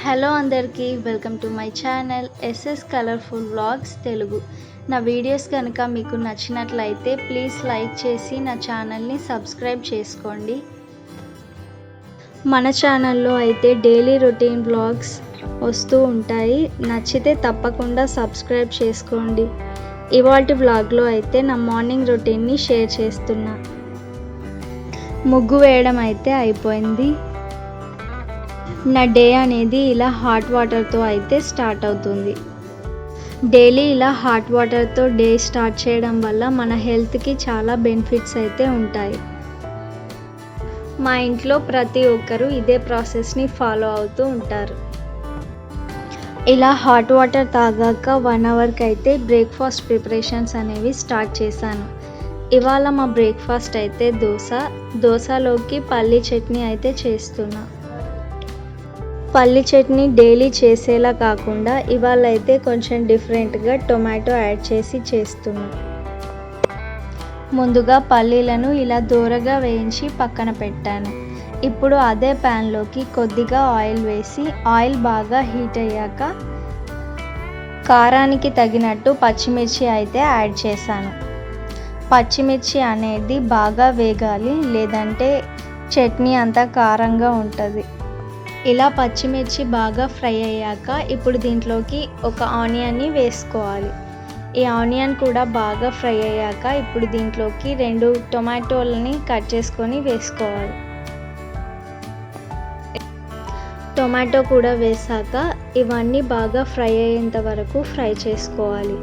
Hello అందరికీ welcome to my channel SS colourful vlogs Telugu. నా videos కనుక మీకు నచ్చినట్లయితే ప్లీజ్ లైక్ చేసి నా ఛానల్ని సబ్స్క్రైబ్ చేసుకోండి. మన ఛానల్లో అయితే డైలీ రొటీన్ వ్లాగ్స్ వస్తూ ఉంటాయి. నచ్చితే తప్పకుండా సబ్స్క్రైబ్ చేసుకోండి. ఇవాల్టి వ్లాగ్లో అయితే నా మార్నింగ్ రొటీన్ని షేర్ చేస్తున్నా. ముగ్గు వేయడం అయితే అయిపోయింది. నా డే అనేది ఇలా హాట్ వాటర్తో అయితే స్టార్ట్ అవుతుంది. డైలీ ఇలా హాట్ వాటర్తో డే స్టార్ట్ చేయడం వల్ల మన హెల్త్కి చాలా బెనిఫిట్స్ అయితే ఉంటాయి. మా ఇంట్లో ప్రతి ఒక్కరూ ఇదే ప్రాసెస్ని ఫాలో అవుతూ ఉంటారు. ఇలా హాట్ వాటర్ తాగాక 1 అవర్కి అయితే బ్రేక్ఫాస్ట్ ప్రిపరేషన్స్ అనేవి స్టార్ట్ చేశాను. ఇవాళ మా బ్రేక్ఫాస్ట్ అయితే దోశలోకి పల్లీ చట్నీ అయితే చేస్తున్నా. పల్లి చట్నీ డైలీ చేసేలా కాకుండా ఇవాళ అయితే కొంచెం డిఫరెంట్గా టొమాటో యాడ్ చేసి చేస్తున్నా. ముందుగా పల్లీలను ఇలా దూరగా వేయించి పక్కన పెట్టాను. ఇప్పుడు అదే ప్యాన్లోకి కొద్దిగా ఆయిల్ వేసి ఆయిల్ బాగా హీట్ అయ్యాక కారానికి తగినట్టు పచ్చిమిర్చి అయితే యాడ్ చేశాను. పచ్చిమిర్చి అనేది బాగా వేగాలి, లేదంటే చట్నీ అంతా కారంగా ఉంటుంది. ఇలా పచ్చిమిర్చి బాగా ఫ్రై అయ్యాక ఇప్పుడు దీంట్లోకి ఒక ఆనియన్ని వేసుకోవాలి. ఈ ఆనియన్ కూడా బాగా ఫ్రై అయ్యాక ఇప్పుడు దీంట్లోకి 2 టొమాటోలని కట్ చేసుకొని వేసుకోవాలి. టొమాటో కూడా వేసాక ఇవన్నీ బాగా ఫ్రై అయ్యేంత వరకు ఫ్రై చేసుకోవాలి.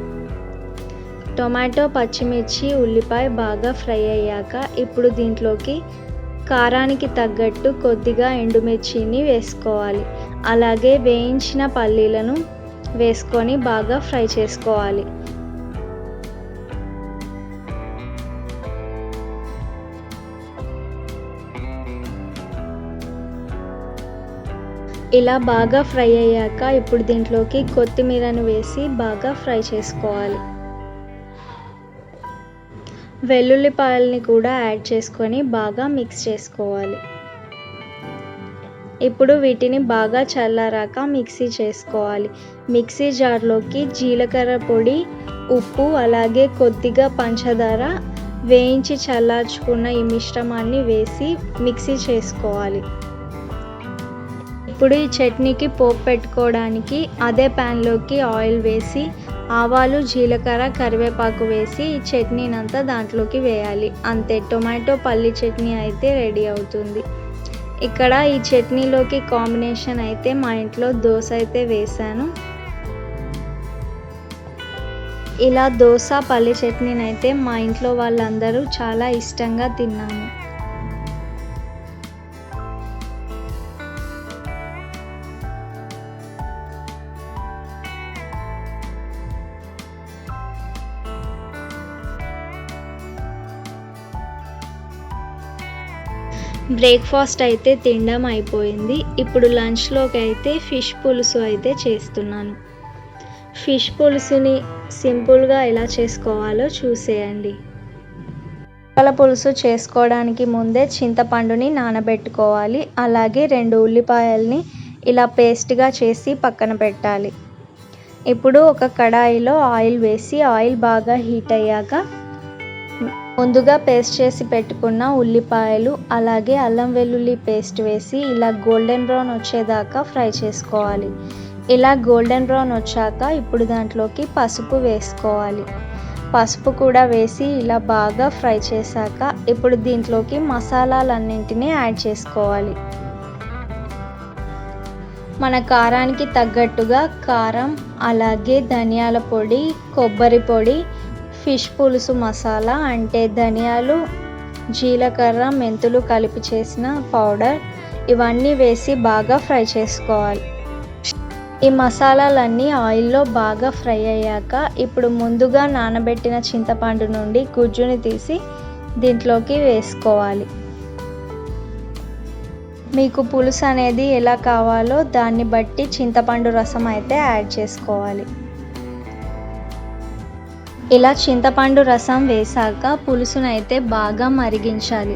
టొమాటో, పచ్చిమిర్చి, ఉల్లిపాయ బాగా ఫ్రై అయ్యాక ఇప్పుడు దీంట్లోకి కారానికి తగ్గట్టు కొద్దిగా ఎండుమిర్చిని వేసుకోవాలి. అలాగే వేయించిన పల్లీలను వేసుకొని బాగా ఫ్రై చేసుకోవాలి. ఇలా బాగా ఫ్రై అయ్యాక ఇప్పుడు దీంట్లోకి కొత్తిమీరను వేసి బాగా ఫ్రై చేసుకోవాలి. వెల్లుల్లిపాయల్ని కూడా యాడ్ చేసుకొని బాగా మిక్స్ చేసుకోవాలి. ఇప్పుడు వీటిని బాగా చల్లారాక మిక్సీ చేసుకోవాలి. మిక్సీ జార్లోకి జీలకర్ర పొడి, ఉప్పు, అలాగే కొద్దిగా పంచదార, వేయించి చల్లార్చుకున్న ఈ మిశ్రమాన్ని వేసి మిక్సీ చేసుకోవాలి. ఇప్పుడు ఈ చట్నీకి పోపు పెట్టుకోవడానికి అదే ప్యాన్లోకి ఆయిల్ వేసి ఆవాలు, జీలకర్ర, కరివేపాకు వేసి ఈ చట్నీని అంతా దాంట్లోకి వేయాలి. అంతే, టొమాటో పల్లి చట్నీ అయితే రెడీ అవుతుంది. ఇక్కడ ఈ చట్నీలోకి కాంబినేషన్ అయితే మా ఇంట్లో దోశ అయితే వేశాను. ఇలా దోశ పల్లి చట్నీని అయితే మా ఇంట్లో వాళ్ళందరూ చాలా ఇష్టంగా తిన్నాము. బ్రేక్ఫాస్ట్ అయితే తినడం అయిపోయింది. ఇప్పుడు లంచ్లోకి అయితే ఫిష్ పులుసు అయితే చేస్తున్నాను. ఫిష్ పులుసుని సింపుల్గా ఎలా చేసుకోవాలో చూసేయండి. చేపల పులుసు చేసుకోవడానికి ముందే చింతపండుని నానబెట్టుకోవాలి. అలాగే 2 ఉల్లిపాయల్ని ఇలా పేస్ట్గా చేసి పక్కన పెట్టాలి. ఇప్పుడు ఒక కడాయిలో ఆయిల్ వేసి ఆయిల్ బాగా హీట్ అయ్యాక ముందుగా పేస్ట్ చేసి పెట్టుకున్న ఉల్లిపాయలు, అలాగే అల్లం వెల్లుల్లి పేస్ట్ వేసి ఇలా గోల్డెన్ బ్రౌన్ వచ్చేదాకా ఫ్రై చేసుకోవాలి. ఇలా గోల్డెన్ బ్రౌన్ వచ్చాక ఇప్పుడు దాంట్లోకి పసుపు వేసుకోవాలి. పసుపు కూడా వేసి ఇలా బాగా ఫ్రై చేశాక ఇప్పుడు దీంట్లోకి మసాలాలన్నింటినీ యాడ్ చేసుకోవాలి. మన కారానికి తగ్గట్టుగా కారం, అలాగే ధనియాల పొడి, కొబ్బరి పొడి, ఫిష్ పులుసు మసాలా అంటే ధనియాలు, జీలకర్ర, మెంతులు కలిపి చేసిన పౌడర్, ఇవన్నీ వేసి బాగా ఫ్రై చేసుకోవాలి. ఈ మసాలాలన్నీ ఆయిల్లో బాగా ఫ్రై అయ్యాక ఇప్పుడు ముందుగా నానబెట్టిన చింతపండు నుండి గుజ్జుని తీసి దీంట్లోకి వేసుకోవాలి. మీకు పులుసు అనేది ఎలా కావాలో దాన్ని బట్టి చింతపండు రసం అయితే యాడ్ చేసుకోవాలి. ఇలా చింతపండు రసం వేసాక పులుసునైతే బాగా మరిగించాలి.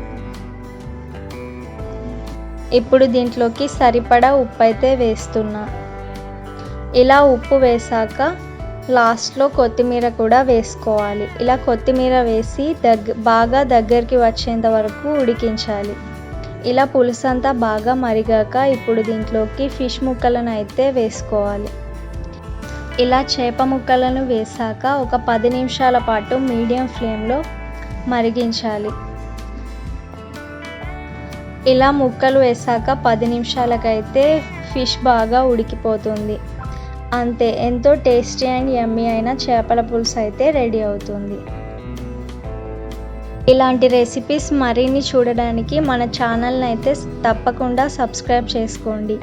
ఇప్పుడు దీంట్లోకి సరిపడా ఉప్పు అయితే వేస్తున్నా. ఇలా ఉప్పు వేసాక లాస్ట్లో కొత్తిమీర కూడా వేసుకోవాలి. ఇలా కొత్తిమీర వేసి బాగా దగ్గరికి వచ్చేంత వరకు ఉడికించాలి. ఇలా పులుసు అంతా బాగా మరిగాక ఇప్పుడు దీంట్లోకి ఫిష్ ముక్కలను అయితే వేసుకోవాలి. ఇలా చేప ముక్కలను వేసాక ఒక 10 నిమిషాల పాటు మీడియం ఫ్లేమ్లో మరిగించాలి. ఇలా ముక్కలు వేసాక 10 నిమిషాలకైతే ఫిష్ బాగా ఉడికిపోతుంది. అంతే, ఎంతో టేస్టీ అండ్ యమ్మీ అయిన చేపల పులుసు అయితే రెడీ అవుతుంది. ఇలాంటి రెసిపీస్ మరిన్ని చూడడానికి మన ఛానల్ని అయితే తప్పకుండా సబ్స్క్రైబ్ చేసుకోండి.